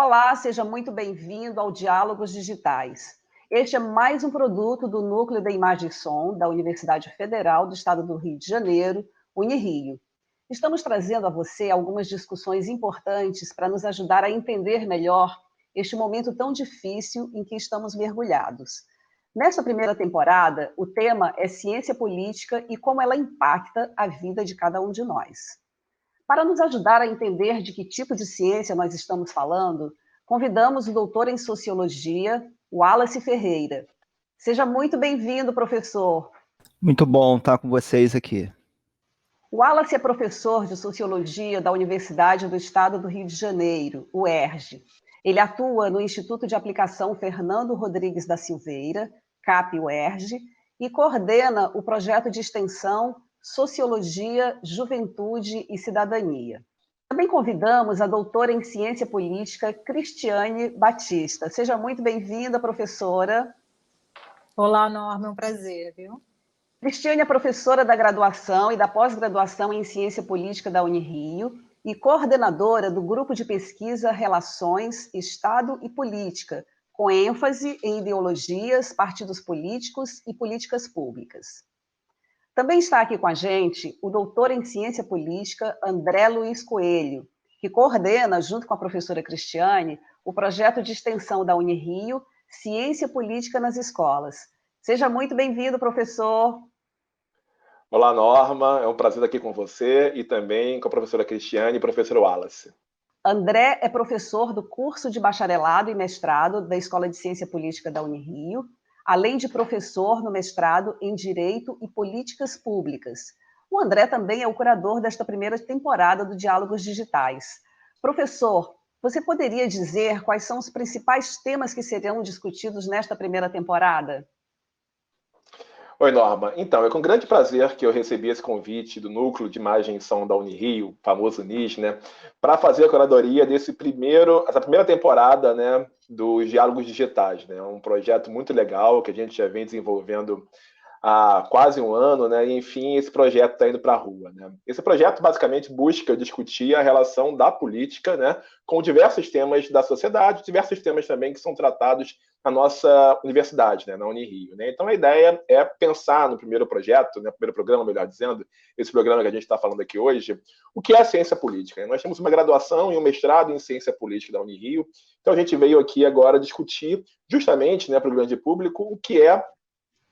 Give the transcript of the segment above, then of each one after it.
Olá, seja muito bem-vindo ao Diálogos Digitais. Este é mais um produto do Núcleo da Imagem e Som da Universidade Federal do Estado do Rio de Janeiro, Unirio. Estamos trazendo a você algumas discussões importantes para nos ajudar a entender melhor este momento tão difícil em que estamos mergulhados. Nesta primeira temporada, o tema é ciência política e como ela impacta a vida de cada um de nós. Para nos ajudar a entender de que tipo de ciência nós estamos falando, convidamos o doutor em Sociologia, Wallace Ferreira. Seja muito bem-vindo, professor. Muito bom estar com vocês aqui. Wallace é professor de Sociologia da Universidade do Estado do Rio de Janeiro, UERJ. Ele atua no Instituto de Aplicação Fernando Rodrigues da Silveira, CAP-UERJ, e coordena o projeto de extensão Sociologia, Juventude e Cidadania. Também convidamos a doutora em Ciência Política, Cristiane Batista. Seja muito bem-vinda, professora. Olá, Norma, é um prazer, viu? Cristiane é professora da graduação e da pós-graduação em Ciência Política da Unirio e coordenadora do Grupo de Pesquisa Relações, Estado e Política, com ênfase em ideologias, partidos políticos e políticas públicas. Também está aqui com a gente o doutor em Ciência Política, André Luiz Coelho, que coordena, junto com a professora Cristiane, o projeto de extensão da Unirio, Ciência Política nas Escolas. Seja muito bem-vindo, professor. Olá, Norma, é um prazer estar aqui com você e também com a professora Cristiane e o professor Wallace. André é professor do curso de bacharelado e mestrado da Escola de Ciência Política da Unirio, além de professor no mestrado em Direito e Políticas Públicas. O André também é o curador desta primeira temporada do Diálogos Digitais. Professor, você poderia dizer quais são os principais temas que serão discutidos nesta primeira temporada? Oi, Norma. Então, é com grande prazer que eu recebi esse convite do Núcleo de Imagem e Som da Unirio, famoso NIS, para fazer a curadoria essa primeira temporada, dos Diálogos Digitais, um projeto muito legal que a gente já vem desenvolvendo há quase um ano, e enfim, esse projeto está indo para a rua. Esse projeto basicamente busca discutir a relação da política, com diversos temas da sociedade, diversos temas também que são tratados na nossa universidade, na Unirio. Então a ideia é pensar no primeiro projeto, primeiro programa, melhor dizendo, esse programa que a gente está falando aqui hoje, o que é a ciência política. Nós temos uma graduação e um mestrado em ciência política da Unirio, então a gente veio aqui agora discutir justamente para o grande público o que é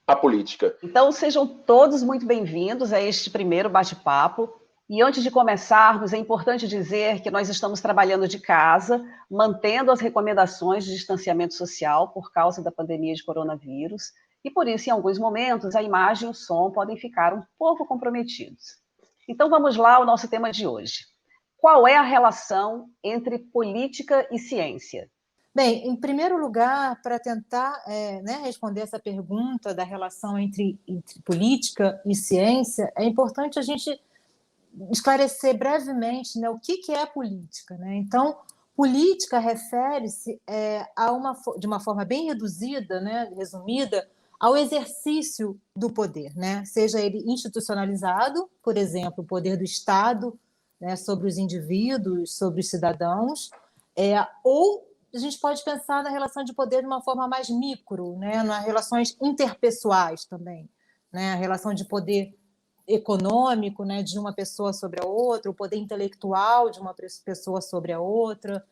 a política. Então, sejam todos muito bem-vindos a este primeiro bate-papo. E antes de começarmos, é importante dizer que nós estamos trabalhando de casa, mantendo as recomendações de distanciamento social por causa da pandemia de coronavírus, e por isso, em alguns momentos, a imagem e o som podem ficar um pouco comprometidos. Então, vamos lá ao nosso tema de hoje. Qual é a relação entre política e ciência? Bem, em primeiro lugar, para tentar responder essa pergunta da relação entre política e ciência, é importante a gente esclarecer brevemente o que é a política. Então, política refere-se de uma forma bem reduzida, resumida, ao exercício do poder, seja ele institucionalizado, por exemplo, o poder do Estado sobre os indivíduos, sobre os cidadãos, ou a gente pode pensar na relação de poder de uma forma mais micro, nas relações interpessoais também, a relação de poder econômico, de uma pessoa sobre a outra, o poder intelectual de uma pessoa sobre a outra,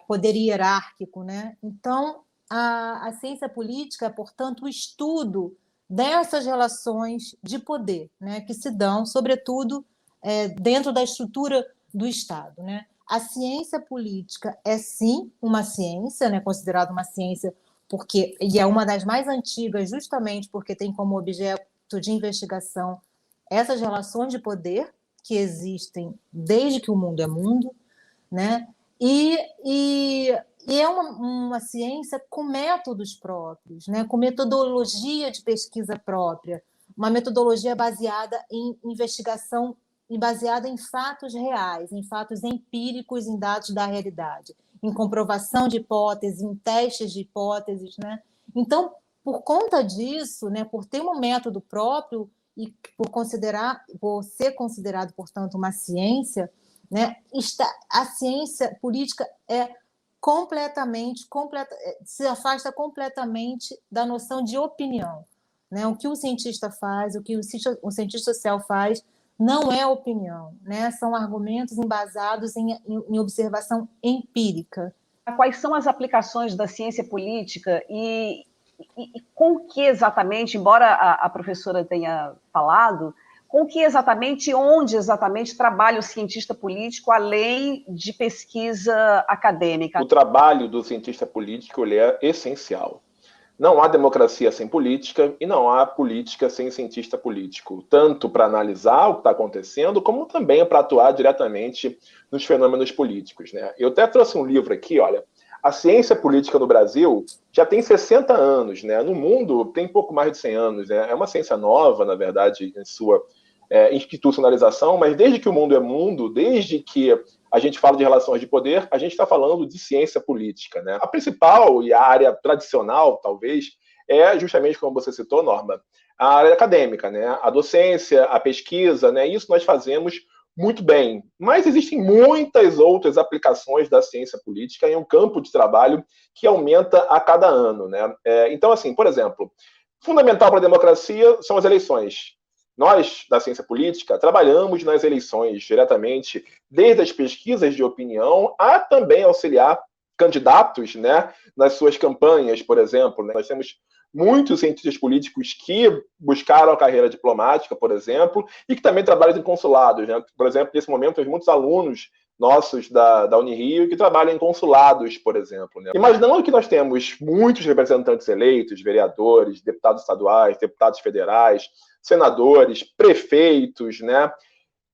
poder hierárquico. Então, a ciência política é, portanto, o estudo dessas relações de poder, que se dão, sobretudo, dentro da estrutura do Estado. A ciência política é, sim, uma ciência, considerada uma ciência, e é uma das mais antigas, justamente porque tem como objeto de investigação essas relações de poder que existem desde que o mundo é mundo, e é uma ciência com métodos próprios, com metodologia de pesquisa própria, uma metodologia baseada em investigação e baseada em fatos reais, em fatos empíricos, em dados da realidade, em comprovação de hipóteses, em testes de hipóteses. Então, por conta disso, por ter um método próprio e por ser considerado, portanto, uma ciência, a ciência política é se afasta completamente da noção de opinião, né? O que o cientista faz, o que o cientista social faz, não é opinião, né? São argumentos embasados em observação empírica. Quais são as aplicações da ciência política e com que exatamente, embora a professora tenha falado, com que exatamente, onde exatamente trabalha o cientista político, além de pesquisa acadêmica? O trabalho do cientista político ele é essencial. Não há democracia sem política e não há política sem cientista político, tanto para analisar o que está acontecendo, como também para atuar diretamente nos fenômenos políticos, né? Eu até trouxe um livro aqui, olha, a ciência política no Brasil já tem 60 anos, né? No mundo tem pouco mais de 100 anos, né? É uma ciência nova, na verdade, em sua institucionalização, mas desde que o mundo é mundo, desde que a gente fala de relações de poder, a gente está falando de ciência política, né? A principal e a área tradicional, talvez, é justamente, como você citou, Norma, a área acadêmica, né? A docência, a pesquisa, né? Isso nós fazemos muito bem. Mas existem muitas outras aplicações da ciência política em um campo de trabalho que aumenta a cada ano, né? Então, assim, por exemplo, fundamental para a democracia são as eleições. Nós, da ciência política, trabalhamos nas eleições diretamente, desde as pesquisas de opinião a também auxiliar candidatos, né, nas suas campanhas, por exemplo. Né? Nós temos muitos cientistas políticos que buscaram a carreira diplomática, por exemplo, e que também trabalham em consulados. Né? Por exemplo, nesse momento, temos muitos alunos nossos da Unirio que trabalham em consulados, por exemplo. Né? Imaginando que nós temos muitos representantes eleitos, vereadores, deputados estaduais, deputados federais, senadores, prefeitos, né?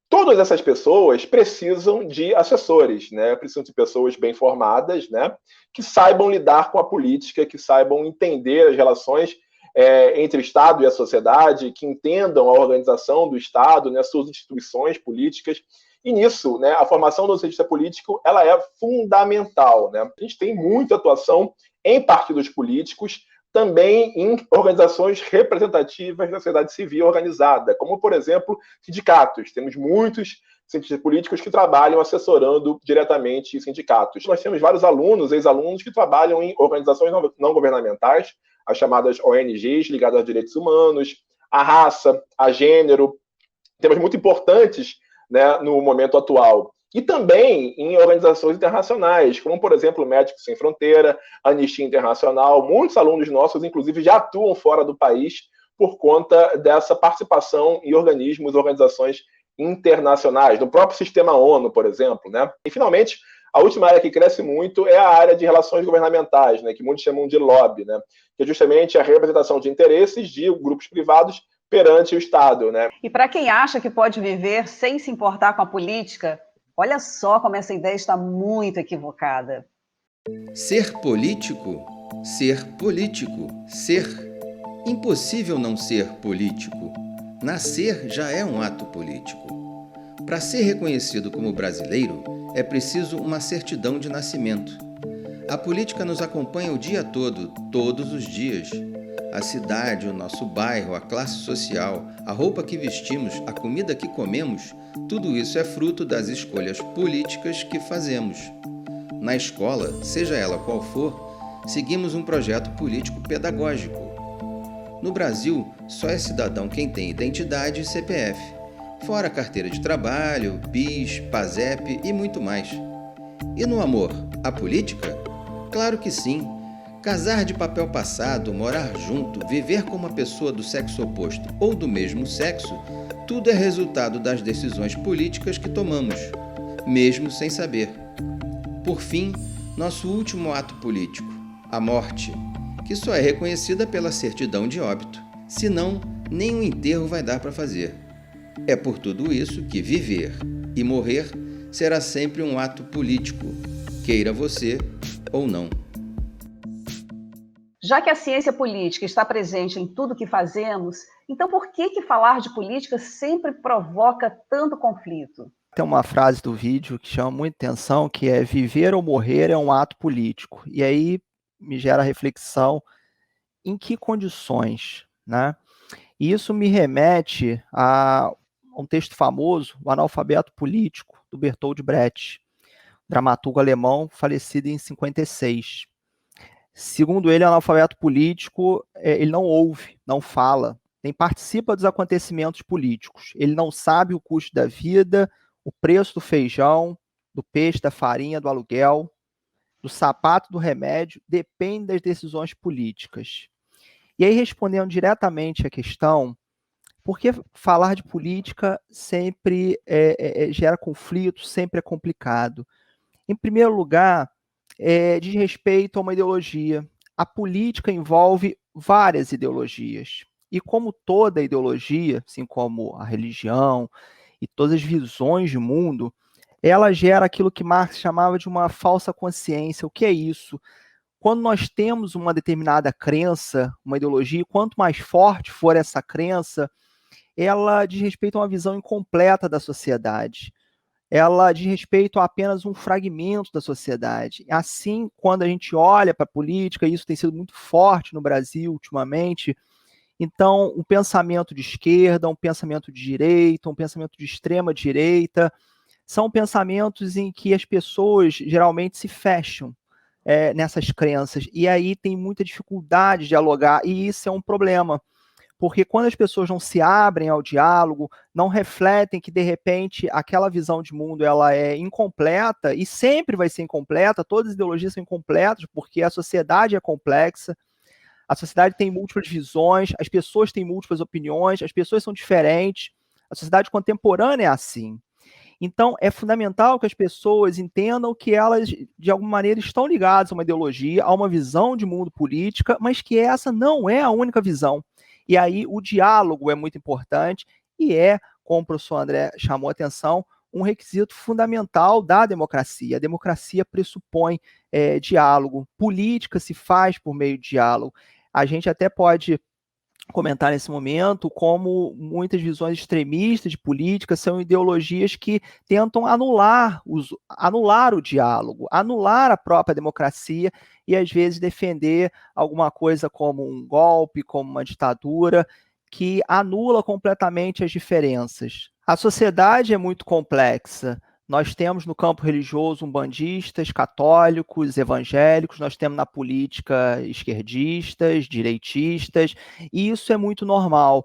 Todas essas pessoas precisam de assessores, né? Precisam de pessoas bem formadas, né? Que saibam lidar com a política, que saibam entender as relações entre o Estado e a sociedade, que entendam a organização do Estado, né? Suas instituições políticas. E nisso, né? A formação do cientista político ela é fundamental, né? A gente tem muita atuação em partidos políticos, também em organizações representativas da sociedade civil organizada, como, por exemplo, sindicatos. Temos muitos cientistas políticos que trabalham assessorando diretamente sindicatos. Nós temos vários alunos, ex-alunos, que trabalham em organizações não governamentais, as chamadas ONGs, ligadas aos direitos humanos, à raça, a gênero, temas muito importantes, né, no momento atual. E também em organizações internacionais, como, por exemplo, Médicos Sem Fronteira, Anistia Internacional. Muitos alunos nossos, inclusive, já atuam fora do país por conta dessa participação em organismos, organizações internacionais, do próprio sistema ONU, por exemplo. Né? E, finalmente, a última área que cresce muito é a área de relações governamentais, né, que muitos chamam de lobby, né, que é justamente a representação de interesses de grupos privados perante o Estado. Né? E para quem acha que pode viver sem se importar com a política, olha só como essa ideia está muito equivocada. Ser político, ser político, ser. Impossível não ser político. Nascer já é um ato político. Para ser reconhecido como brasileiro, é preciso uma certidão de nascimento. A política nos acompanha o dia todo, todos os dias. A cidade, o nosso bairro, a classe social, a roupa que vestimos, a comida que comemos, tudo isso é fruto das escolhas políticas que fazemos. Na escola, seja ela qual for, seguimos um projeto político pedagógico. No Brasil, só é cidadão quem tem identidade e CPF, fora carteira de trabalho, PIS, PASEP e muito mais. E no amor, a política? Claro que sim. Casar de papel passado, morar junto, viver com uma pessoa do sexo oposto ou do mesmo sexo, tudo é resultado das decisões políticas que tomamos, mesmo sem saber. Por fim, nosso último ato político, a morte, que só é reconhecida pela certidão de óbito, senão nem um enterro vai dar para fazer. É por tudo isso que viver e morrer será sempre um ato político, queira você ou não. Já que a ciência política está presente em tudo que fazemos, então por que falar de política sempre provoca tanto conflito? Tem uma frase do vídeo que chama muita atenção, que é viver ou morrer é um ato político. E aí me gera a reflexão em que condições, né? E isso me remete a um texto famoso, O Analfabeto Político, do Bertold Brecht. dramaturgo alemão, falecido em 56. Segundo ele, analfabeto político, ele não ouve, não fala, nem participa dos acontecimentos políticos. Ele não sabe o custo da vida, o preço do feijão, do peixe, da farinha, do aluguel, do sapato, do remédio, depende das decisões políticas. E aí, respondendo diretamente à questão, por que falar de política sempre gera conflito, sempre é complicado? Em primeiro lugar, diz respeito a uma ideologia. A política envolve várias ideologias. E como toda ideologia, assim como a religião e todas as visões de mundo, ela gera aquilo que Marx chamava de uma falsa consciência. O que é isso? Quando nós temos uma determinada crença, uma ideologia, quanto mais forte for essa crença, ela diz respeito a uma visão incompleta da sociedade. Ela diz respeito a apenas um fragmento da sociedade. Assim, quando a gente olha para a política, e isso tem sido muito forte no Brasil ultimamente, então, um pensamento de esquerda, um pensamento de direita, um pensamento de extrema direita, são pensamentos em que as pessoas geralmente se fecham nessas crenças, e aí tem muita dificuldade de dialogar, e isso é um problema. Porque quando as pessoas não se abrem ao diálogo, não refletem que, de repente, aquela visão de mundo ela é incompleta, e sempre vai ser incompleta, todas as ideologias são incompletas, porque a sociedade é complexa, a sociedade tem múltiplas visões, as pessoas têm múltiplas opiniões, as pessoas são diferentes, a sociedade contemporânea é assim. Então, é fundamental que as pessoas entendam que elas, de alguma maneira, estão ligadas a uma ideologia, a uma visão de mundo política, mas que essa não é a única visão. E aí o diálogo é muito importante e como o professor André chamou a atenção, um requisito fundamental da democracia. A democracia pressupõe diálogo. Política se faz por meio de diálogo. A gente até pode comentar nesse momento como muitas visões extremistas de política são ideologias que tentam anular o diálogo, anular a própria democracia e às vezes defender alguma coisa como um golpe, como uma ditadura, que anula completamente as diferenças. A sociedade é muito complexa. Nós temos no campo religioso umbandistas, católicos, evangélicos, nós temos na política esquerdistas, direitistas, e isso é muito normal.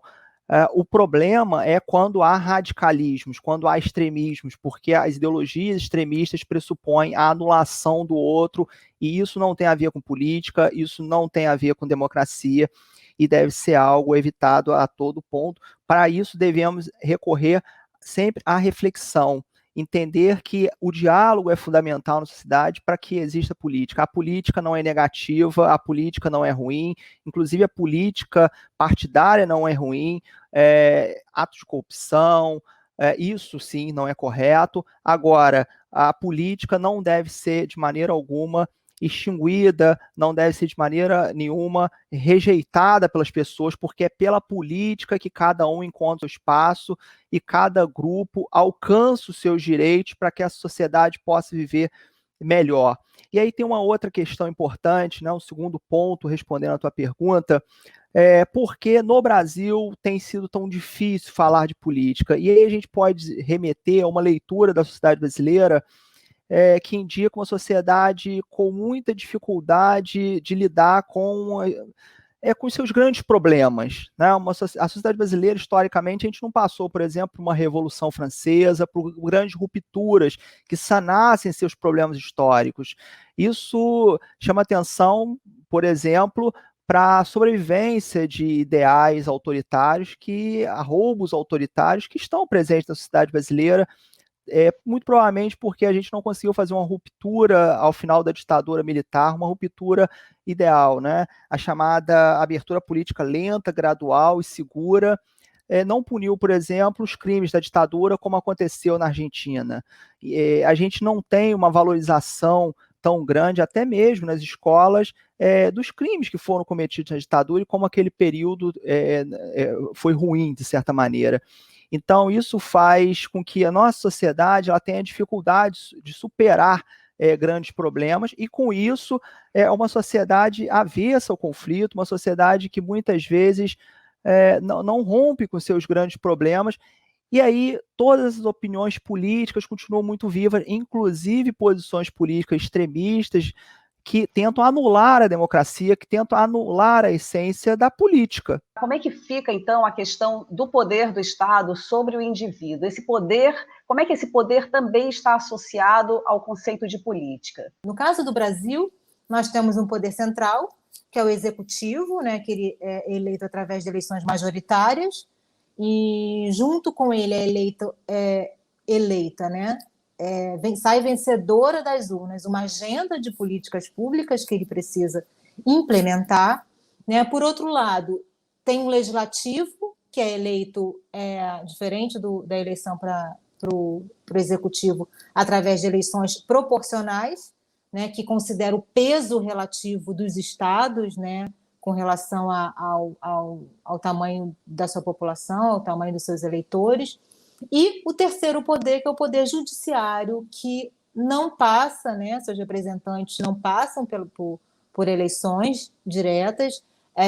O problema é quando há radicalismos, quando há extremismos, porque as ideologias extremistas pressupõem a anulação do outro, e isso não tem a ver com política, isso não tem a ver com democracia, e deve ser algo evitado a todo ponto. Para isso, devemos recorrer sempre à reflexão, entender que o diálogo é fundamental na sociedade para que exista política. A política não é negativa, a política não é ruim, inclusive a política partidária não é ruim, atos de corrupção, isso sim não é correto. Agora, a política não deve ser de maneira alguma extinguida, não deve ser de maneira nenhuma rejeitada pelas pessoas, porque é pela política que cada um encontra o espaço e cada grupo alcança os seus direitos para que a sociedade possa viver melhor. E aí tem uma outra questão importante, né, um segundo ponto, respondendo à tua pergunta, porque no Brasil tem sido tão difícil falar de política. E aí a gente pode remeter a uma leitura da sociedade brasileira que indica uma sociedade com muita dificuldade de lidar com os seus grandes problemas. Né? A sociedade brasileira, historicamente, a gente não passou, por exemplo, por uma Revolução Francesa, por grandes rupturas que sanassem seus problemas históricos. Isso chama atenção, por exemplo, para a sobrevivência de ideais autoritários, roubos autoritários que estão presentes na sociedade brasileira, muito provavelmente porque a gente não conseguiu fazer uma ruptura ao final da ditadura militar, uma ruptura ideal, né? A chamada abertura política lenta, gradual e segura, não puniu, por exemplo, os crimes da ditadura como aconteceu na Argentina. A gente não tem uma valorização tão grande, até mesmo nas escolas, dos crimes que foram cometidos na ditadura e como aquele período foi ruim, de certa maneira. Então, isso faz com que a nossa sociedade ela tenha dificuldade de superar grandes problemas, e com isso é uma sociedade avessa ao conflito, uma sociedade que muitas vezes não rompe com seus grandes problemas, E aí todas as opiniões políticas continuam muito vivas, inclusive posições políticas extremistas que tentam anular a democracia, que tentam anular a essência da política. Como é que fica, então, a questão do poder do Estado sobre o indivíduo? Esse poder, como é que esse poder também está associado ao conceito de política? No caso do Brasil, nós temos um poder central, que é o executivo, né, que ele é eleito através de eleições majoritárias, e junto com ele eleita, né, sai vencedora das urnas uma agenda de políticas públicas que ele precisa implementar, né? Por outro lado, tem um legislativo que é eleito diferente da eleição para o executivo através de eleições proporcionais, né, que considera o peso relativo dos estados, né, com relação ao tamanho da sua população, ao tamanho dos seus eleitores. E o terceiro poder, que é o poder judiciário, que não passa, né, seus representantes não passam por eleições diretas,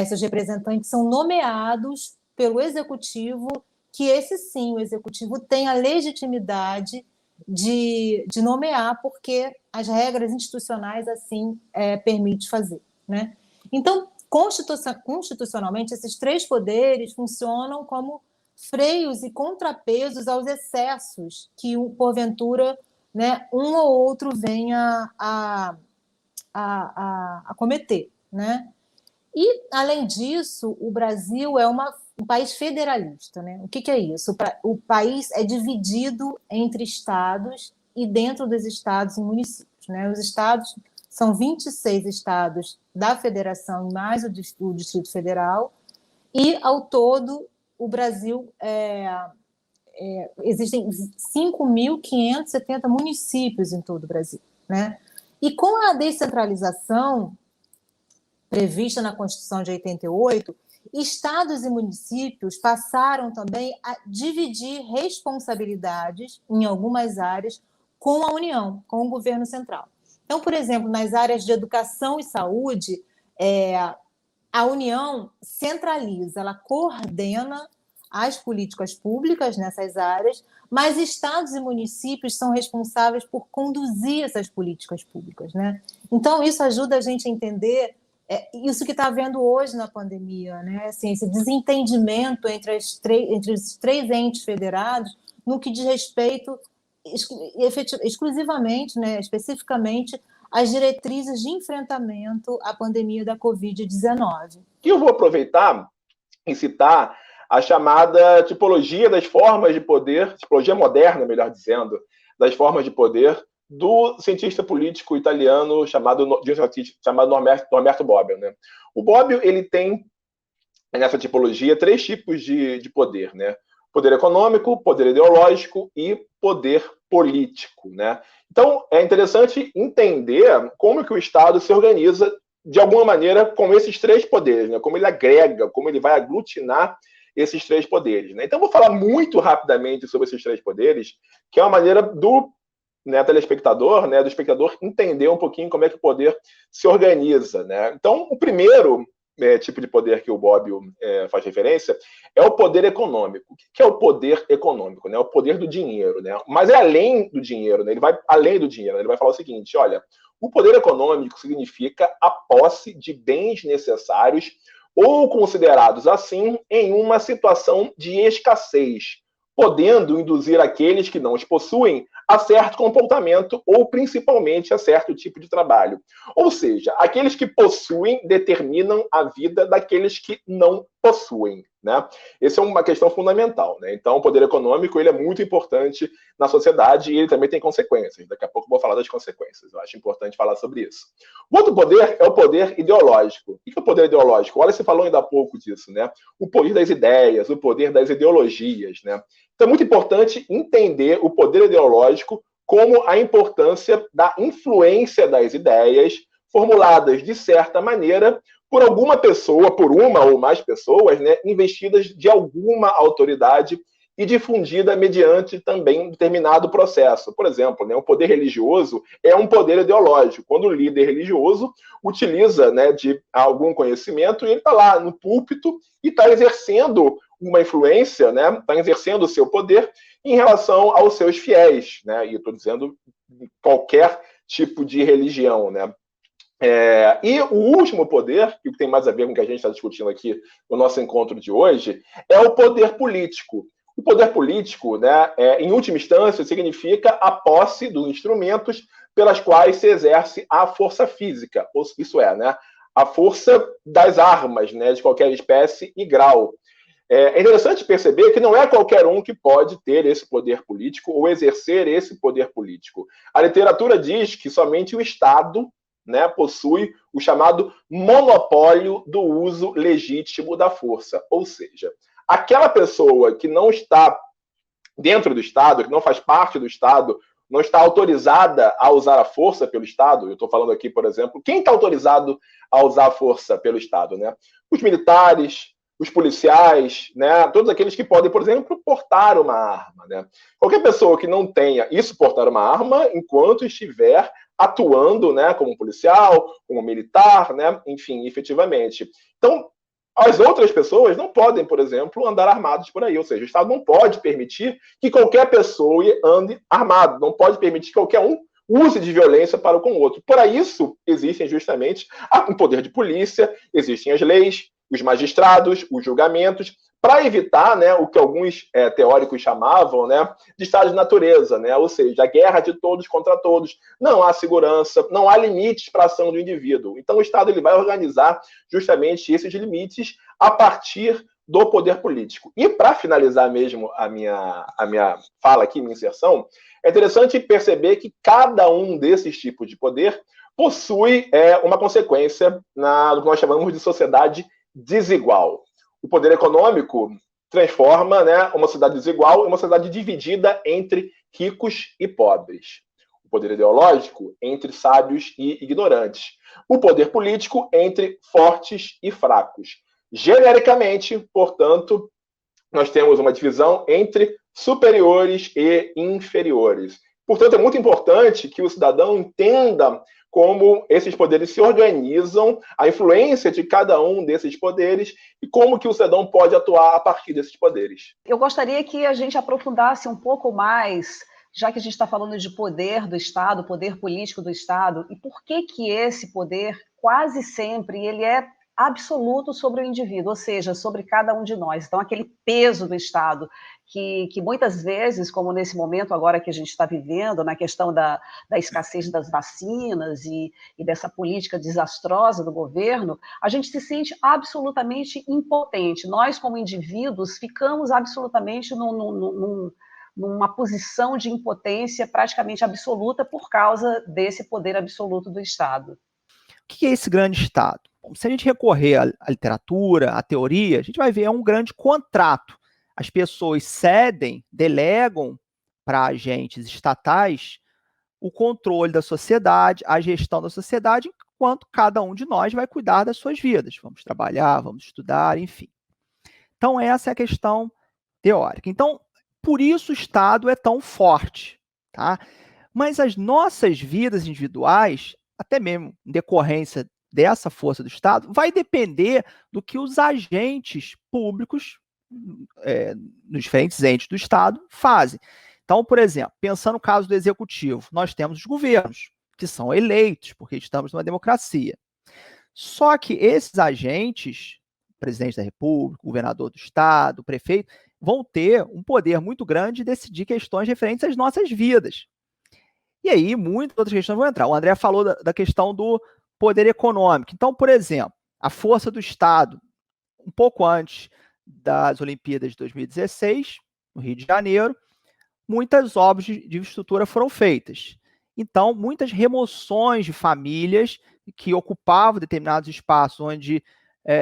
seus representantes são nomeados pelo executivo, que esse sim, o executivo tem a legitimidade de nomear, porque as regras institucionais assim permitem fazer, né? Então, constitucionalmente, esses três poderes funcionam como freios e contrapesos aos excessos que, porventura, né, um ou outro venha a cometer, né? E, além disso, o Brasil é um país federalista, né? O que é isso? O país é dividido entre estados e dentro dos estados e municípios, né? Os estados são 26 estados da federação e mais o Distrito Federal, e, ao todo, o Brasil existem 5.570 municípios em todo o Brasil, né? E com a descentralização prevista na Constituição de 88, estados e municípios passaram também a dividir responsabilidades em algumas áreas com a União, com o governo central. Então, por exemplo, nas áreas de educação e saúde, a União centraliza, ela coordena as políticas públicas nessas áreas, mas estados e municípios são responsáveis por conduzir essas políticas públicas, né? Então, isso ajuda a gente a entender isso que está havendo hoje na pandemia, né? Assim, esse desentendimento entre os três entes federados no que diz respeito exclusivamente, né, especificamente, às diretrizes de enfrentamento à pandemia da Covid-19. E eu vou aproveitar e citar a chamada tipologia das formas de poder, tipologia moderna, melhor dizendo, das formas de poder do cientista político italiano chamado Norberto Bobbio, né? O Bobbio, ele tem nessa tipologia 3 tipos de poder, né? Poder econômico, poder ideológico e poder político, né? Então, é interessante entender como que o Estado se organiza de alguma maneira com esses 3 poderes, né? Como ele agrega, como ele vai aglutinar esses 3 poderes, né? Então, vou falar muito rapidamente sobre esses 3 poderes, que é uma maneira do telespectador, né, do espectador entender um pouquinho como é que o poder se organiza, né? Então, o primeiro tipo de poder que o Bobbio faz referência é o poder econômico. O que é o poder econômico, né? O poder do dinheiro, né? Mas é além do dinheiro, né? Ele vai além do dinheiro. Ele vai falar o seguinte: olha, o poder econômico significa a posse de bens necessários ou considerados assim em uma situação de escassez, podendo induzir aqueles que não os possuem a certo comportamento ou principalmente a certo tipo de trabalho. Ou seja, aqueles que possuem determinam a vida daqueles que não possuem, né? Essa é uma questão fundamental, né? Então, o poder econômico, ele é muito importante na sociedade e ele também tem consequências. Daqui a pouco eu vou falar das consequências. Eu acho importante falar sobre isso. O outro poder é o poder ideológico. O que é o poder ideológico? Olha, você falou ainda há pouco disso, né? O poder das ideias, o poder das ideologias, né? Então, é muito importante entender o poder ideológico como a importância da influência das ideias formuladas de certa maneira por alguma pessoa, por uma ou mais pessoas, né, investidas de alguma autoridade e difundida mediante também um determinado processo. Por exemplo, né, o poder religioso é um poder ideológico. Quando o líder religioso utiliza, né, de algum conhecimento, ele está lá no púlpito e está exercendo uma influência, né, está exercendo o seu poder em relação aos seus fiéis, né, e eu estou dizendo qualquer tipo de religião, né. E o último poder, que tem mais a ver com o que a gente está discutindo aqui no nosso encontro de hoje, é o poder político. O poder político, né, em última instância, significa a posse dos instrumentos pelas quais se exerce a força física, isso é, né, a força das armas, né, de qualquer espécie e grau. É interessante perceber que não é qualquer um que pode ter esse poder político ou exercer esse poder político. A literatura diz que somente o Estado, né, possui o chamado monopólio do uso legítimo da força. Ou seja, aquela pessoa que não está dentro do Estado, que não faz parte do Estado, não está autorizada a usar a força pelo Estado. Eu estou falando aqui, por exemplo, quem está autorizado a usar a força pelo Estado, né? Os militares, os policiais, né? Todos aqueles que podem, por exemplo, portar uma arma, né? Qualquer pessoa que não tenha isso, portar uma arma, enquanto estiver atuando, né, como policial, como militar, né, enfim, efetivamente. Então, as outras pessoas não podem, por exemplo, andar armados por aí, ou seja, o Estado não pode permitir que qualquer pessoa ande armado, não pode permitir que qualquer um use de violência para com o outro. Para isso, existem justamente o poder de polícia, existem as leis, os magistrados, os julgamentos, para evitar, né, o que alguns teóricos chamavam, né, de estado de natureza, né, ou seja, a guerra de todos contra todos. Não há segurança, não há limites para a ação do indivíduo. Então, o Estado ele vai organizar justamente esses limites a partir do poder político. E para finalizar mesmo a minha fala aqui, minha inserção, é interessante perceber que cada um desses tipos de poder possui uma consequência no que nós chamamos de sociedade desigual. O poder econômico transforma, né, uma sociedade desigual em uma sociedade dividida entre ricos e pobres. O poder ideológico entre sábios e ignorantes. O poder político entre fortes e fracos. Genericamente, portanto, nós temos uma divisão entre superiores e inferiores. Portanto, é muito importante que o cidadão entenda como esses poderes se organizam, a influência de cada um desses poderes e como que o cidadão pode atuar a partir desses poderes. Eu gostaria que a gente aprofundasse um pouco mais, já que a gente está falando de poder do Estado, poder político do Estado, e por que esse poder quase sempre ele é absoluto sobre o indivíduo, ou seja, sobre cada um de nós. Então, aquele peso do Estado, que muitas vezes, como nesse momento agora que a gente está vivendo, na questão da escassez das vacinas e dessa política desastrosa do governo, a gente se sente absolutamente impotente. Nós, como indivíduos, ficamos absolutamente numa posição de impotência praticamente absoluta por causa desse poder absoluto do Estado. O que é esse grande Estado? Bom, se a gente recorrer à literatura, à teoria, a gente vai ver um grande contrato. As pessoas cedem, delegam para agentes estatais o controle da sociedade, a gestão da sociedade, enquanto cada um de nós vai cuidar das suas vidas. Vamos trabalhar, vamos estudar, enfim. Então, essa é a questão teórica. Então, por isso o Estado é tão forte, tá? Mas as nossas vidas individuais, até mesmo em decorrência dessa força do Estado, vai depender do que os agentes públicos, nos diferentes entes do Estado, fazem. Então, por exemplo, pensando no caso do Executivo, nós temos os governos, que são eleitos, porque estamos numa democracia. Só que esses agentes, presidente da República, governador do Estado, prefeito, vão ter um poder muito grande de decidir questões referentes às nossas vidas. E aí, muitas outras questões vão entrar. O André falou da questão do poder econômico. Então, por exemplo, a força do Estado, um pouco antes das Olimpíadas de 2016, no Rio de Janeiro, muitas obras de infraestrutura foram feitas. Então, muitas remoções de famílias que ocupavam determinados espaços onde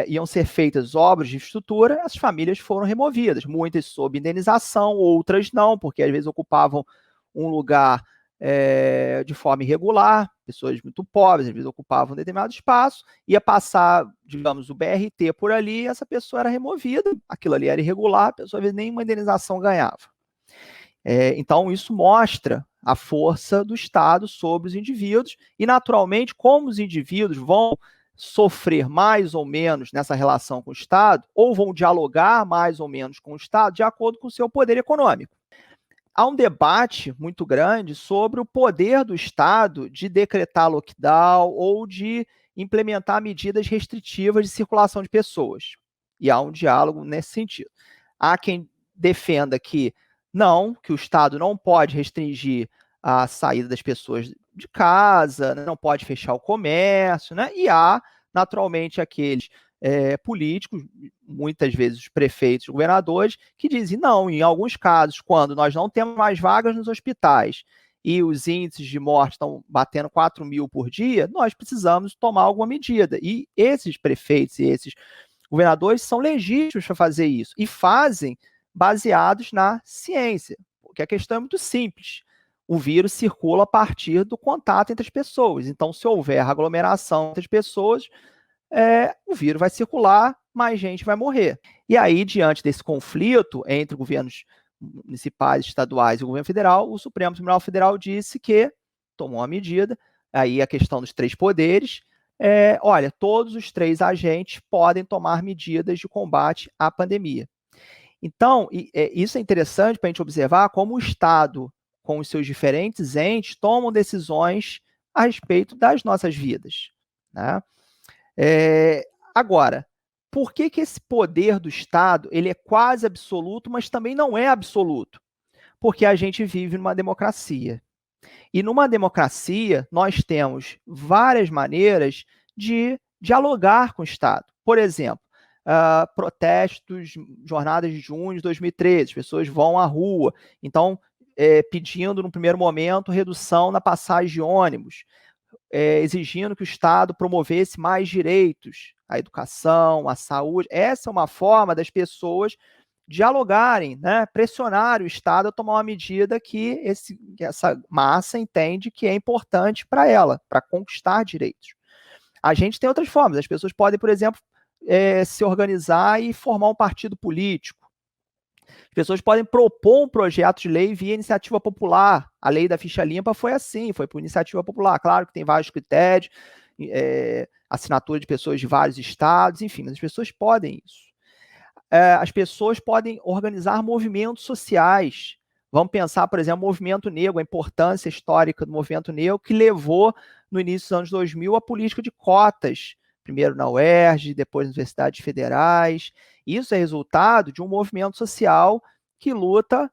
iam ser feitas obras de infraestrutura, essas famílias foram removidas, muitas sob indenização, outras não, porque às vezes ocupavam um lugar de forma irregular, pessoas muito pobres, às vezes ocupavam um determinado espaço, ia passar, digamos, o BRT por ali, essa pessoa era removida, aquilo ali era irregular, a pessoa às vezes nenhuma indenização ganhava. Então, isso mostra a força do Estado sobre os indivíduos e, naturalmente, como os indivíduos vão sofrer mais ou menos nessa relação com o Estado, ou vão dialogar mais ou menos com o Estado de acordo com o seu poder econômico. Há um debate muito grande sobre o poder do Estado de decretar lockdown ou de implementar medidas restritivas de circulação de pessoas. E há um diálogo nesse sentido. Há quem defenda que não, que o Estado não pode restringir a saída das pessoas de casa, não pode fechar o comércio, né? E há, naturalmente, aqueles políticos, muitas vezes os prefeitos, os governadores, que dizem, não, em alguns casos, quando nós não temos mais vagas nos hospitais e os índices de morte estão batendo 4 mil por dia, nós precisamos tomar alguma medida. E esses prefeitos e esses governadores são legítimos para fazer isso, e fazem baseados na ciência, porque a questão é muito simples. O vírus circula a partir do contato entre as pessoas. Então, se houver aglomeração entre as pessoas, o vírus vai circular, mais gente vai morrer. E aí, diante desse conflito entre governos municipais, estaduais e o governo federal, o Supremo Tribunal Federal disse que tomou uma medida, aí a questão dos 3 poderes, olha, todos os 3 agentes podem tomar medidas de combate à pandemia. Então, isso é interessante para a gente observar como o Estado, com os seus diferentes entes, tomam decisões a respeito das nossas vidas, né? Agora, por que esse poder do Estado ele é quase absoluto, mas também não é absoluto? Porque a gente vive numa democracia. E numa democracia, nós temos várias maneiras de dialogar com o Estado. Por exemplo, protestos, jornadas de junho de 2013, as pessoas vão à rua, então, pedindo, no primeiro momento, redução na passagem de ônibus, exigindo que o Estado promovesse mais direitos, à educação, à saúde. Essa é uma forma das pessoas dialogarem, né, pressionar o Estado a tomar uma medida que essa massa entende que é importante para ela, para conquistar direitos. A gente tem outras formas. As pessoas podem, por exemplo, se organizar e formar um partido político. As pessoas podem propor um projeto de lei via iniciativa popular. A lei da ficha limpa foi assim, foi por iniciativa popular. Claro que tem vários critérios, assinatura de pessoas de vários estados, enfim, mas as pessoas podem isso. As pessoas podem organizar movimentos sociais. Vamos pensar, por exemplo, o movimento negro, a importância histórica do movimento negro, que levou, no início dos anos 2000, a política de cotas, primeiro na UERJ, depois nas universidades federais. Isso é resultado de um movimento social que luta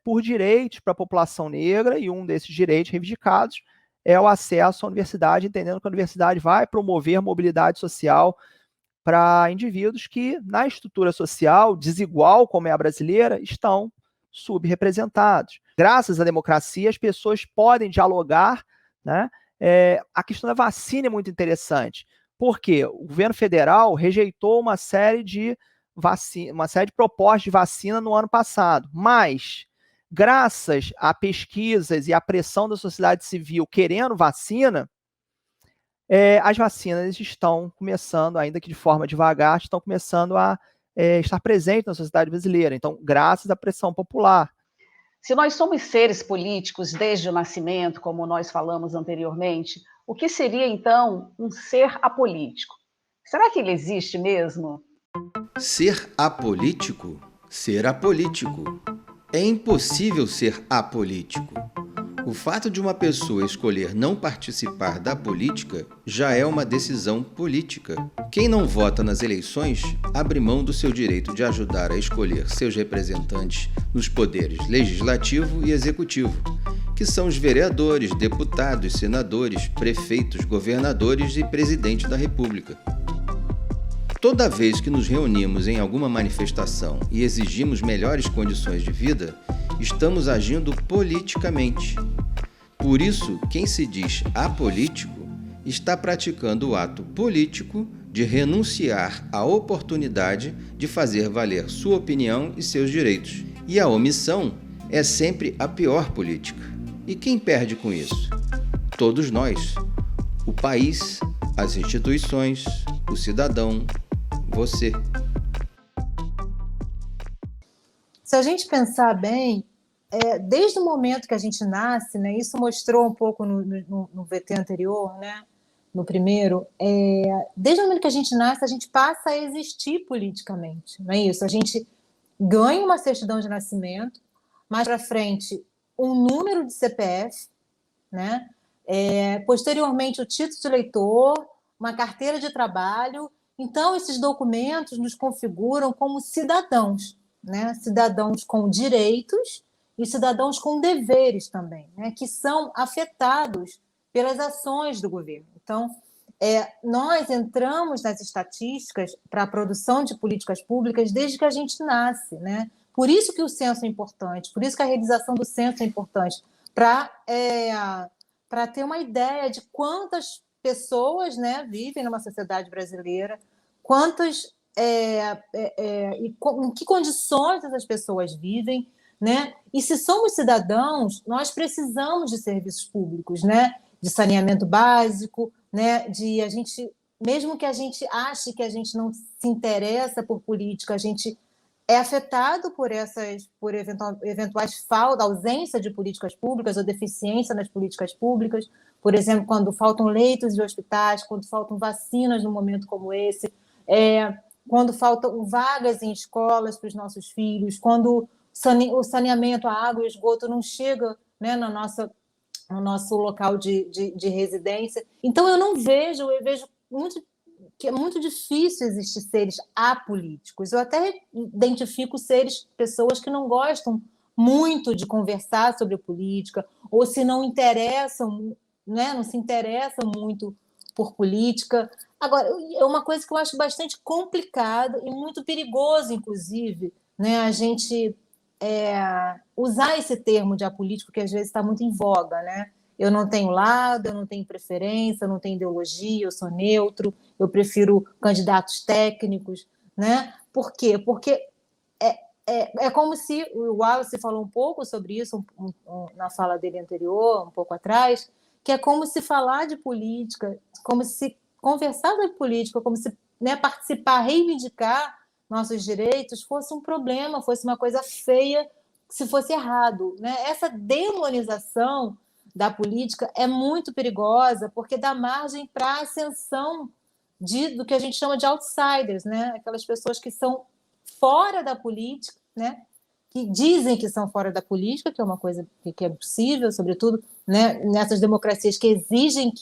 por direitos para a população negra, e um desses direitos reivindicados é o acesso à universidade, entendendo que a universidade vai promover mobilidade social para indivíduos que, na estrutura social desigual, como é a brasileira, estão subrepresentados. Graças à democracia, as pessoas podem dialogar, né? A questão da vacina é muito interessante, porque o governo federal rejeitou uma série de propostas de vacina no ano passado, mas, graças a pesquisas e à pressão da sociedade civil querendo vacina, as vacinas estão começando, ainda que de forma devagar, estão começando a estar presentes na sociedade brasileira. Então, graças à pressão popular. Se nós somos seres políticos desde o nascimento, como nós falamos anteriormente, o que seria, então, um ser apolítico? Será que ele existe mesmo? Ser apolítico? Ser apolítico. É impossível ser apolítico. O fato de uma pessoa escolher não participar da política já é uma decisão política. Quem não vota nas eleições abre mão do seu direito de ajudar a escolher seus representantes nos poderes legislativo e executivo, que são os vereadores, deputados, senadores, prefeitos, governadores e presidente da República. Toda vez que nos reunimos em alguma manifestação e exigimos melhores condições de vida, estamos agindo politicamente. Por isso, quem se diz apolítico está praticando o ato político de renunciar à oportunidade de fazer valer sua opinião e seus direitos. E a omissão é sempre a pior política. E quem perde com isso? Todos nós. O país, as instituições, o cidadão, você. Se a gente pensar bem, desde o momento que a gente nasce, né, isso mostrou um pouco no VT anterior, né, no primeiro, desde o momento que a gente nasce, a gente passa a existir politicamente, não é isso? A gente ganha uma certidão de nascimento, mais para frente, um número de CPF, né? Posteriormente, o título de eleitor, uma carteira de trabalho. Então, esses documentos nos configuram como cidadãos, né? Cidadãos com direitos e cidadãos com deveres também, né? Que são afetados pelas ações do governo. Então, nós entramos nas estatísticas para a produção de políticas públicas desde que a gente nasce, né? Por isso que o censo é importante, por isso que a realização do censo é importante, para ter uma ideia de quantas pessoas, né, vivem numa sociedade brasileira, em que condições essas pessoas vivem, né? E se somos cidadãos, nós precisamos de serviços públicos, né? De saneamento básico, né? Mesmo que a gente ache que a gente não se interessa por política, a gente é afetado por eventuais faltas, ausência de políticas públicas ou deficiência nas políticas públicas. Por exemplo, quando faltam leitos de hospitais, quando faltam vacinas num momento como esse, quando faltam vagas em escolas para os nossos filhos, quando o saneamento, a água e o esgoto não chega, né, no nosso local de residência. Então, eu vejo que é muito difícil existir seres apolíticos. Eu até identifico pessoas que não gostam muito de conversar sobre política, ou se não interessam, né, não se interessam muito por política. Agora, é uma coisa que eu acho bastante complicada e muito perigoso, inclusive, né, a gente usar esse termo de apolítico, que às vezes está muito em voga, né? Eu não tenho lado, eu não tenho preferência, eu não tenho ideologia, eu sou neutro, eu prefiro candidatos técnicos, né? Por quê? Porque é como se, o Wallace falou um pouco sobre isso na fala dele anterior, um pouco atrás, que é como se falar de política, como se conversar sobre política, como se, né, participar, reivindicar nossos direitos fosse um problema, fosse uma coisa feia, se fosse errado, né? Essa demonização da política é muito perigosa, porque dá margem para a ascensão do que a gente chama de outsiders, né? Aquelas pessoas que são fora da política, né? Que dizem que são fora da política, que é uma coisa que é possível, sobretudo, né, nessas democracias que exigem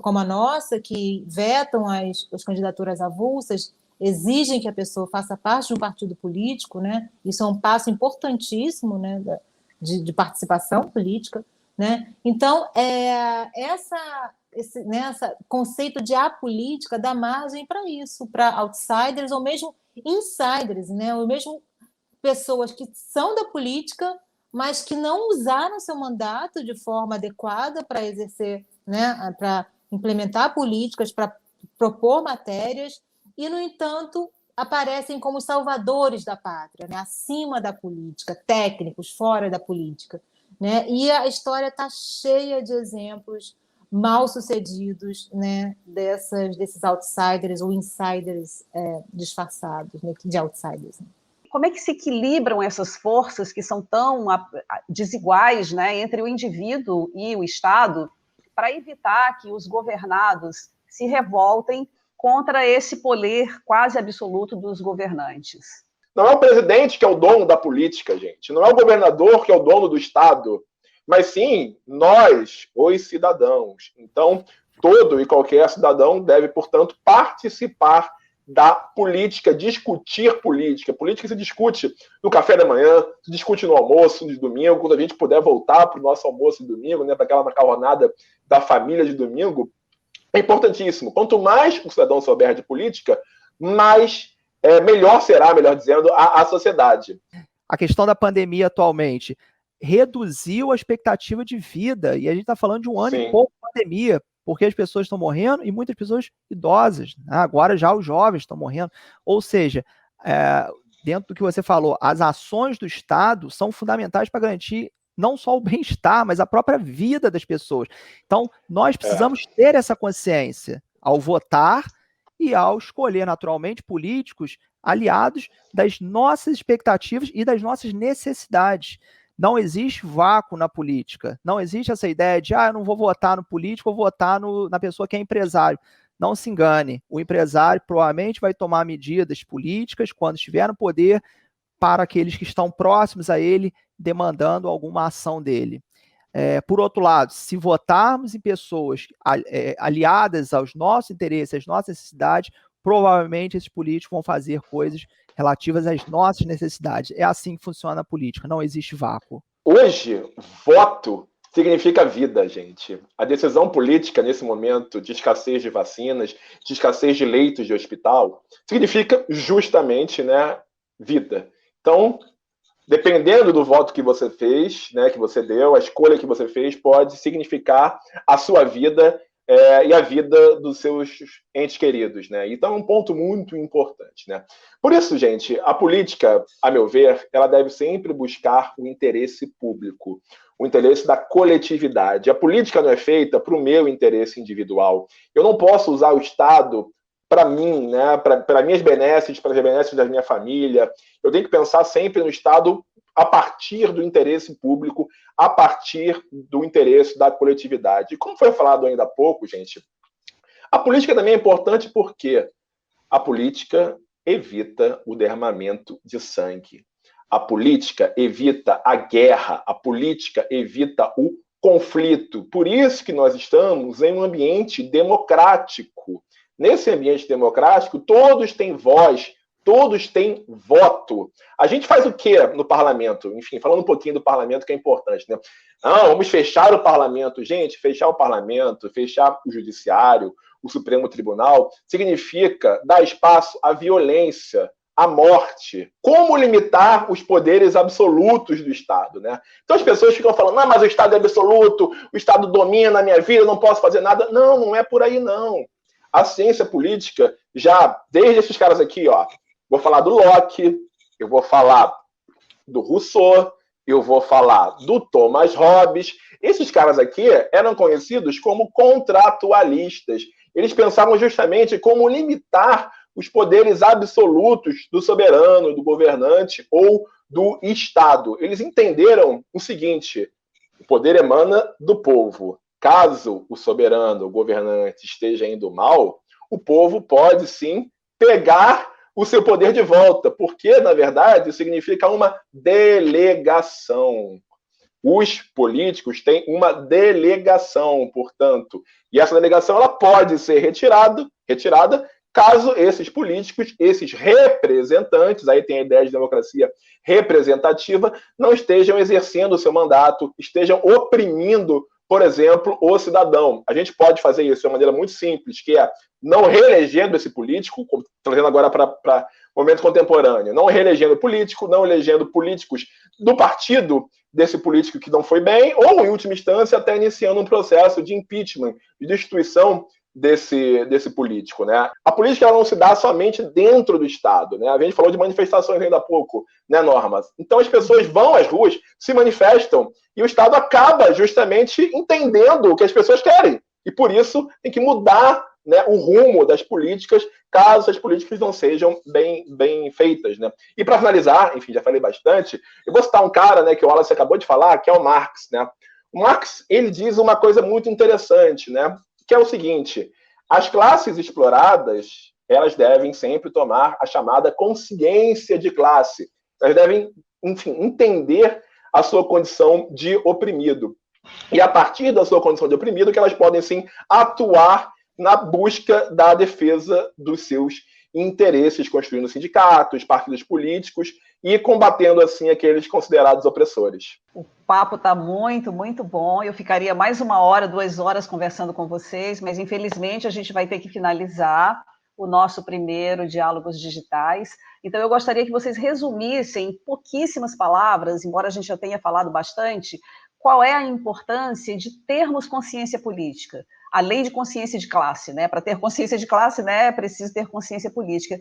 como a nossa, que vetam as candidaturas avulsas, exigem que a pessoa faça parte de um partido político, né? Isso é um passo importantíssimo, né, de participação política, né? Então, esse conceito de apolítica dá margem para isso, para outsiders ou mesmo insiders, né? Ou mesmo pessoas que são da política, mas que não usaram seu mandato de forma adequada para exercer, né, para implementar políticas, para propor matérias, e, no entanto, aparecem como salvadores da pátria, né, acima da política, técnicos, fora da política, né? E a história está cheia de exemplos mal sucedidos, né, desses outsiders ou insiders disfarçados, né, de outsiders. Como é que se equilibram essas forças que são tão desiguais, né, entre o indivíduo e o Estado, para evitar que os governados se revoltem contra esse poder quase absoluto dos governantes? Não é o presidente que é o dono da política, gente. Não é o governador que é o dono do Estado. Mas sim, nós, os cidadãos. Então, todo e qualquer cidadão deve, portanto, participar da política, discutir política. Política se discute no café da manhã, se discute no almoço de domingo, quando a gente puder voltar para o nosso almoço de domingo, né, para aquela macarronada da família de domingo. É importantíssimo. Quanto mais o cidadão souber de política, mais melhor será, melhor dizendo, a sociedade. A questão da pandemia atualmente reduziu a expectativa de vida, e a gente está falando de um ano e pouco de pandemia, porque as pessoas estão morrendo e muitas pessoas idosas, né? Agora já os jovens estão morrendo. Ou seja, dentro do que você falou, as ações do Estado são fundamentais para garantir não só o bem-estar, mas a própria vida das pessoas. Então, nós precisamos ter essa consciência ao votar e ao escolher, naturalmente, políticos aliados das nossas expectativas e das nossas necessidades. Não existe vácuo na política. Não existe essa ideia de, eu não vou votar no político, vou votar na pessoa que é empresário. Não se engane. O empresário provavelmente vai tomar medidas políticas quando estiver no poder para aqueles que estão próximos a ele, demandando alguma ação dele. Por outro lado, se votarmos em pessoas aliadas aos nossos interesses, às nossas necessidades, provavelmente esses políticos vão fazer coisas relativas às nossas necessidades. É assim que funciona a política, não existe vácuo. Hoje, voto significa vida, gente. A decisão política, nesse momento de escassez de vacinas, de escassez de leitos de hospital, significa justamente, né, vida. Então, dependendo do voto que você fez, né, que você deu, a escolha que você fez pode significar a sua vida e a vida dos seus entes queridos, né? Então é um ponto muito importante, né? Por isso, gente, a política, a meu ver, ela deve sempre buscar o interesse público, o interesse da coletividade. A política não é feita para o meu interesse individual. Eu não posso usar o Estado para mim, né? Para minhas benesses, para as benesses da minha família. Eu tenho que pensar sempre no Estado a partir do interesse público, a partir do interesse da coletividade. E como foi falado ainda há pouco, gente, a política também é importante porque a política evita o derramamento de sangue. A política evita a guerra, a política evita o conflito. Por isso que nós estamos em um ambiente democrático. Nesse ambiente democrático, todos têm voz, todos têm voto. A gente faz o quê no parlamento? Enfim, falando um pouquinho do parlamento, que é importante, né? Não, vamos fechar o parlamento. Gente, fechar o parlamento, fechar o judiciário, o Supremo Tribunal, significa dar espaço à violência, à morte. Como limitar os poderes absolutos do Estado, né? Então as pessoas ficam falando, não, mas o Estado é absoluto, o Estado domina a minha vida, eu não posso fazer nada. Não, não é por aí, não. A ciência política, já desde esses caras aqui, ó, vou falar do Locke, eu vou falar do Rousseau, eu vou falar do Thomas Hobbes. Esses caras aqui eram conhecidos como contratualistas. Eles pensavam justamente como limitar os poderes absolutos do soberano, do governante ou do Estado. Eles entenderam o seguinte: o poder emana do povo. Caso o soberano, o governante, esteja indo mal, o povo pode sim pegar o seu poder de volta, porque, na verdade, significa uma delegação. Os políticos têm uma delegação, portanto, e essa delegação ela pode ser retirada caso esses políticos, esses representantes, aí tem a ideia de democracia representativa, não estejam exercendo o seu mandato, estejam oprimindo, por exemplo, o cidadão. A gente pode fazer isso de uma maneira muito simples, que é não reelegendo esse político, trazendo agora para o momento contemporâneo, não reelegendo político, não elegendo políticos do partido desse político que não foi bem, ou, em última instância, até iniciando um processo de impeachment, de destituição desse político, né? A política ela não se dá somente dentro do Estado, né? A gente falou de manifestações ainda há pouco, né, Norma? Então as pessoas vão às ruas, se manifestam, e o Estado acaba justamente entendendo o que as pessoas querem. E por isso tem que mudar, né, o rumo das políticas, caso as políticas não sejam bem feitas, né? E para finalizar, enfim, já falei bastante, eu vou citar um cara, né, que o Wallace acabou de falar, que é o Marx, né? O Marx, ele diz uma coisa muito interessante, né? Que é o seguinte: as classes exploradas, elas devem sempre tomar a chamada consciência de classe. Elas devem, enfim, entender a sua condição de oprimido. E a partir da sua condição de oprimido, que elas podem, sim, atuar na busca da defesa dos seus interesses, construindo sindicatos, partidos políticos e combatendo, assim, aqueles considerados opressores. O papo está muito, muito bom. Eu ficaria mais 1 hora, 2 horas conversando com vocês, mas, infelizmente, a gente vai ter que finalizar o nosso primeiro Diálogos Digitais. Então, eu gostaria que vocês resumissem em pouquíssimas palavras, embora a gente já tenha falado bastante, qual é a importância de termos consciência política, além de consciência de classe, né? Para ter consciência de classe, né, é preciso ter consciência política.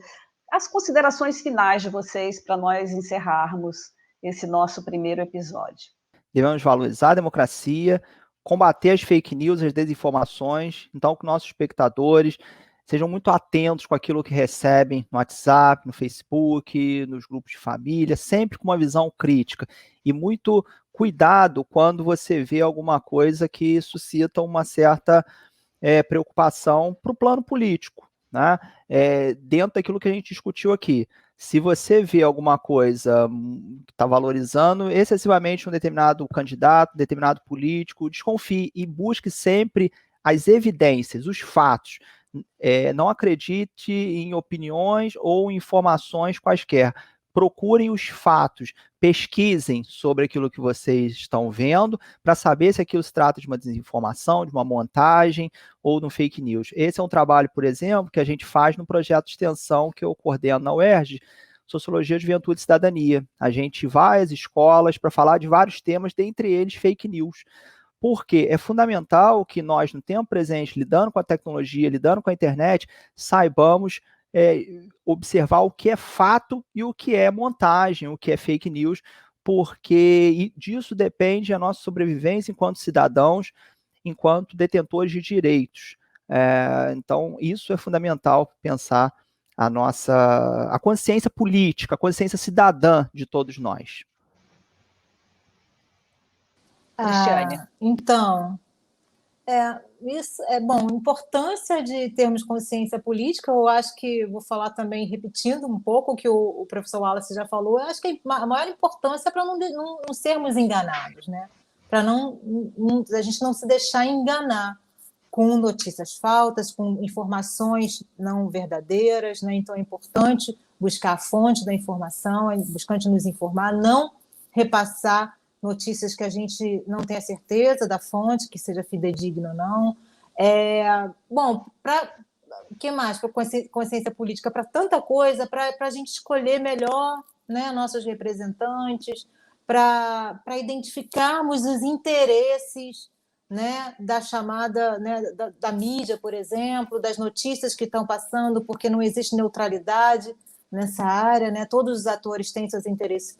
As considerações finais de vocês para nós encerrarmos esse nosso primeiro episódio. Devemos valorizar a democracia, combater as fake news, as desinformações, então que nossos espectadores sejam muito atentos com aquilo que recebem no WhatsApp, no Facebook, nos grupos de família, sempre com uma visão crítica e muito cuidado quando você vê alguma coisa que suscita uma certa preocupação para o plano político, né? Dentro daquilo que a gente discutiu aqui. Se você vê alguma coisa que está valorizando excessivamente um determinado candidato, um determinado político, desconfie e busque sempre as evidências, os fatos. Não acredite em opiniões ou informações quaisquer. Procurem os fatos, pesquisem sobre aquilo que vocês estão vendo para saber se aquilo se trata de uma desinformação, de uma montagem ou de um fake news. Esse é um trabalho, por exemplo, que a gente faz no projeto de extensão que eu coordeno na UERJ, Sociologia, Juventude e Cidadania. A gente vai às escolas para falar de vários temas, dentre eles fake news. Porque é fundamental que nós, no tempo presente, lidando com a tecnologia, lidando com a internet, saibamos observar o que é fato e o que é montagem, o que é fake news, porque disso depende a nossa sobrevivência enquanto cidadãos, enquanto detentores de direitos. Então, isso é fundamental pensar a consciência política, a consciência cidadã de todos nós. Cristiane. Então, isso é bom. Importância de termos consciência política, eu acho que vou falar também, repetindo um pouco o que o professor Wallace já falou, eu acho que a maior importância é para não sermos enganados, né? Para a gente não se deixar enganar com notícias falsas, com informações não verdadeiras, né? Então é importante buscar a fonte da informação, buscar nos informar, não repassar notícias que a gente não tenha certeza da fonte, que seja fidedigna ou não. Bom, o que mais? Para consciência política, para tanta coisa, para a gente escolher melhor, né, nossos representantes, para identificarmos os interesses, né, da chamada, né, da mídia, por exemplo, das notícias que estão passando, porque não existe neutralidade nessa área, né? Todos os atores têm seus interesses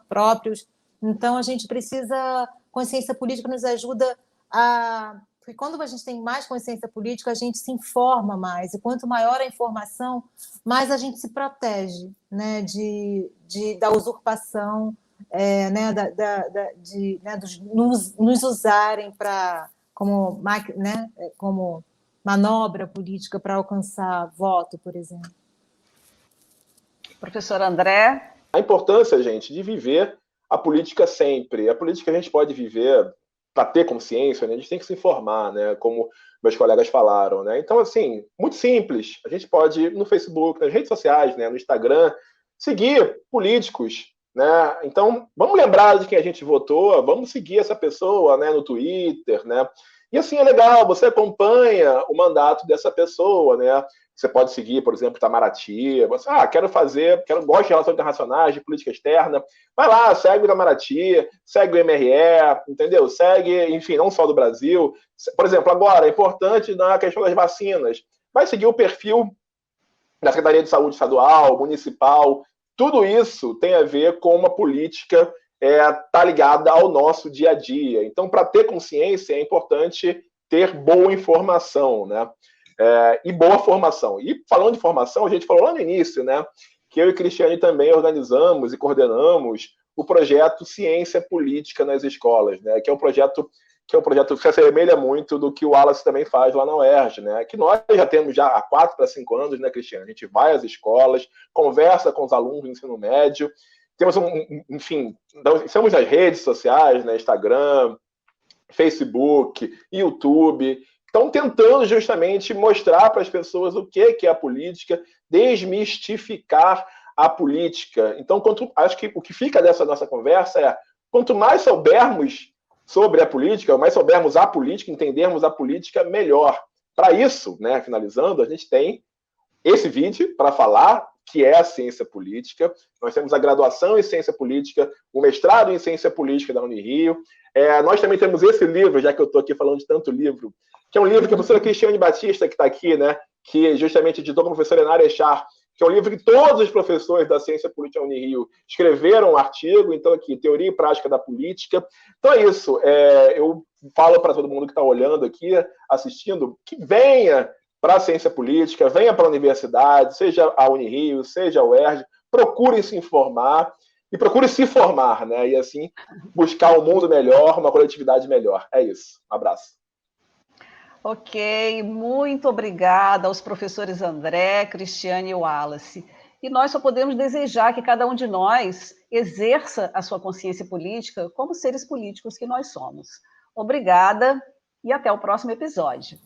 próprios. Então, a gente precisa... Consciência política nos ajuda a... Porque quando a gente tem mais consciência política, a gente se informa mais. E quanto maior a informação, mais a gente se protege, né, da usurpação, né, nos usarem como manobra política para alcançar voto, por exemplo. Professor André? A importância, gente, de viver a política sempre. A política a gente pode viver para ter consciência, né? A gente tem que se informar, né? Como meus colegas falaram, né? Então, assim, muito simples. A gente pode, no Facebook, nas redes sociais, né? No Instagram, seguir políticos, né? Então, vamos lembrar de quem a gente votou, vamos seguir essa pessoa, né? No Twitter, né? E assim, é legal, você acompanha o mandato dessa pessoa, né? Você pode seguir, por exemplo, Itamaraty. Você, gosto de relações internacionais, de política externa. Vai lá, segue o Itamaraty, segue o MRE, entendeu? Segue, enfim, não só do Brasil. Por exemplo, agora, é importante na questão das vacinas. Vai seguir o perfil da Secretaria de Saúde Estadual, Municipal. Tudo isso tem a ver com uma política tá ligada ao nosso dia a dia. Então, para ter consciência, é importante ter boa informação, né? E boa formação. E falando de formação, a gente falou lá no início, né, que eu e Cristiane também organizamos e coordenamos o projeto Ciência Política nas Escolas, né, que é um projeto que se assemelha muito do que o Wallace também faz lá na UERJ, né, que nós já temos há 4 para 5 anos, né, Cristiane? A gente vai às escolas, conversa com os alunos do ensino médio, temos enfim, estamos nas redes sociais, né, Instagram, Facebook, YouTube. Estão tentando justamente mostrar para as pessoas o que é a política, desmistificar a política. Então, acho que o que fica dessa nossa conversa é, quanto mais soubermos sobre a política, mais soubermos a política, entendermos a política, melhor. Para isso, né, finalizando, a gente tem esse vídeo para falar que é a ciência política. Nós temos a graduação em ciência política, o mestrado em ciência política da Unirio. Nós também temos esse livro, já que eu estou aqui falando de tanto livro, que é um livro que a professora Cristiane Batista, que está aqui, né, que justamente editou com a professora Enara Echar, que é um livro que todos os professores da ciência política da Unirio escreveram um artigo, então aqui, Teoria e Prática da Política. Então é isso, eu falo para todo mundo que está olhando aqui, assistindo, que venha para a ciência política, venha para a universidade, seja a Unirio, seja a UERJ, procurem se informar. e procure se formar, né? E assim buscar um mundo melhor, uma coletividade melhor. É isso. Um abraço. Ok, muito obrigada aos professores André, Cristiane e Wallace. E nós só podemos desejar que cada um de nós exerça a sua consciência política como seres políticos que nós somos. Obrigada e até o próximo episódio.